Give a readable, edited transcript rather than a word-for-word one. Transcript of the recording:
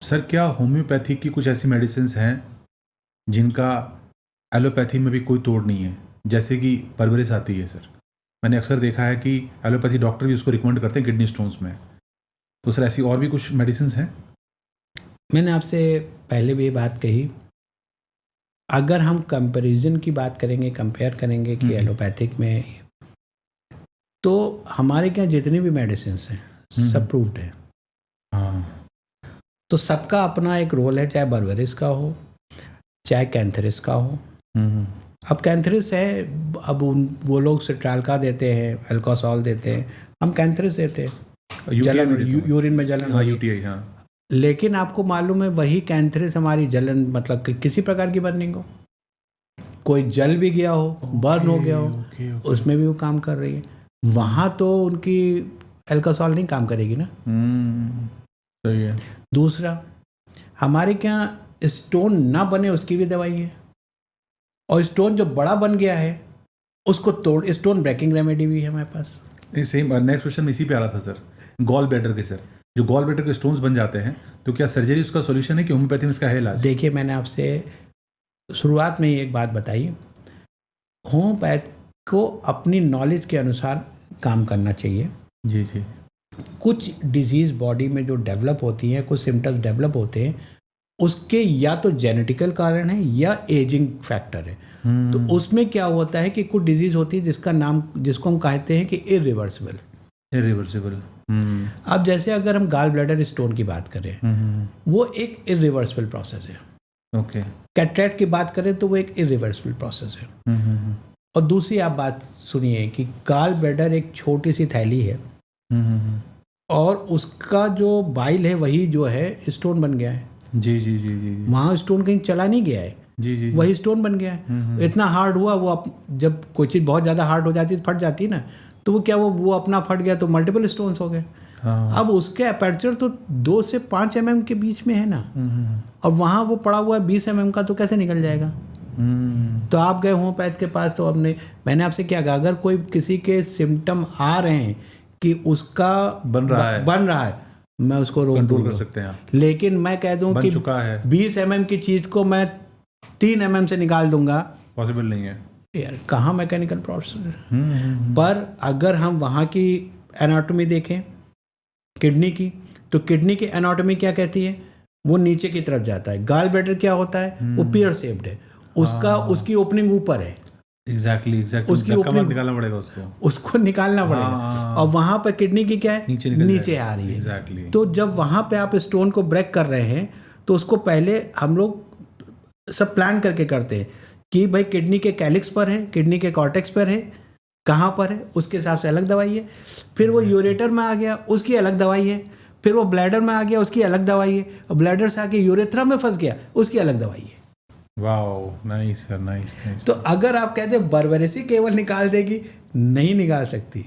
Sir क्या homeopathy की कुछ ऐसी मेडिसिन हैं जिनका एलोपैथी में भी कोई तोड़ नहीं है, जैसे कि परवरिश आती है सर? मैंने अक्सर देखा है कि एलोपैथी डॉक्टर भी उसको रिकमेंड करते हैं किडनी स्टोन्स में। तो सर ऐसी और भी कुछ मेडिसिन हैं? मैंने आपसे पहले भी ये बात कही, अगर हम कंपैरिजन की बात करेंगे, कंपेयर करेंगे कि एलोपैथिक में, तो हमारे क्या जितनी भी मेडिसिन हैं सब प्रूव्ड है। हाँ। तो सबका अपना एक रोल है, चाहे बर्बरिस का हो चाहे कैंथरिस का हो। अब कैंथरिस है, अब वो लोग सिट्रालका देते हैं, अल्कोहल देते हैं, हम कैंथरिस देते हैं, जलन यूरिन में जलन हाँ, यूटीआई। हाँ। लेकिन आपको मालूम है वही कैंथरिस हमारी जलन मतलब कि किसी प्रकार की बर्निंग हो, कोई जल भी गया हो, बर्न हो गया हो, उसमें भी वो काम कर रही है। वहाँ तो उनकी अल्कोहल नहीं काम करेगी ना। सही है। दूसरा, हमारे क्या स्टोन ना बने उसकी भी दवाई है, और स्टोन जो बड़ा बन गया है उसको तोड़, स्टोन ब्रेकिंग रेमेडी भी है हमारे पास। सेम नेक्स्ट क्वेश्चन इसी पे आ रहा था सर, गॉल ब्लैडर के। सर जो गॉल ब्लैडर के स्टोन्स बन जाते हैं तो क्या सर्जरी उसका सॉल्यूशन है कि होम्योपैथी में इसका है इलाज? देखिए, मैंने आपसे शुरुआत में ही एक बात बताई, होम्योपैथ को अपनी नॉलेज के अनुसार काम करना चाहिए। जी जी। कुछ डिजीज़ बॉडी में जो डेवलप होती हैं, कुछ सिम्टम्स डेवलप होते हैं, उसके या तो जेनेटिकल कारण है या एजिंग फैक्टर है। तो उसमें क्या होता है कि कुछ डिजीज़ होती है जिसका नाम, जिसको हम कहते हैं कि इरिवर्सिबल। अब जैसे अगर हम गाल ब्लैडर स्टोन की बात करें, वो एक इरिवर्सिबल प्रोसेस है। ओके। कैटरेक्ट की बात करें तो वो एक इरिवर्सिबल प्रोसेस है। और दूसरी आप बात सुनिए कि गाल ब्लैडर एक छोटी सी थैली है, और उसका जो बाइल है वही जो है स्टोन बन गया है। जी जी जी जी। वहाँ स्टोन कहीं चला नहीं गया है, जी जी। वही स्टोन बन गया है। इतना हार्ड हुआ वो, जब कोई चीज़ बहुत ज़्यादा हार्ड हो जाती है, फट जाती है ना, तो वो क्या, वो अपना फट गया तो मल्टीपल स्टोन्स हो गए। हाँ। अब उसके अपर्चर तो 2 से 5 mm के बीच में है ना, और वहाँ वो पड़ा हुआ है 20 mm का, तो कैसे निकल जाएगा? तो आप गए होम्योपैथ के पास, तो मैंने आपसे क्या कहा, अगर कोई किसी के सिम्टम आ रहे हैं कि उसका बन रहा है, मैं उसको रोक कंट्रोल कर सकते हैं आप। लेकिन मैं कह दूं कि चुका है 20 mm की चीज़ को मैं 3 mm से निकाल दूंगा, पॉसिबल नहीं है यार, कहाँ मैकेनिकल प्रोसेस। पर अगर हम वहाँ की एनाटॉमी देखें किडनी की, तो किडनी की एनाटॉमी क्या कहती है, वो नीचे की तरफ जाता है। गाल ब्लैडर क्या होता है, वो पियर शेप्ड है, उसकी ओपनिंग ऊपर है। एग्जैक्टली उसकी ओपनिंग निकालना पड़ेगा, उसको निकालना पड़ेगा। और वहाँ पर किडनी की क्या है, नीचे आ रही है। एग्जैक्टली। तो जब वहाँ पे आप स्टोन को ब्रेक कर रहे हैं, तो उसको पहले हम लोग सब प्लान करके करते हैं कि भाई किडनी के कैलिक्स पर है, किडनी के कॉर्टेक्स पर है, कहाँ पर है, उसके हिसाब से अलग दवाई है। फिर वो यूरेटर में आ गया, उसकी अलग दवाई है। फिर वो ब्लैडर में आ गया, उसकी अलग दवाई है। और ब्लैडर से आके यूरेथ्रा में फंस गया, उसकी अलग दवाई है। Wow, nice sir, nice. तो अगर आप कहते हैं बर्बरेसी केवल निकाल देगी, नहीं निकाल सकती।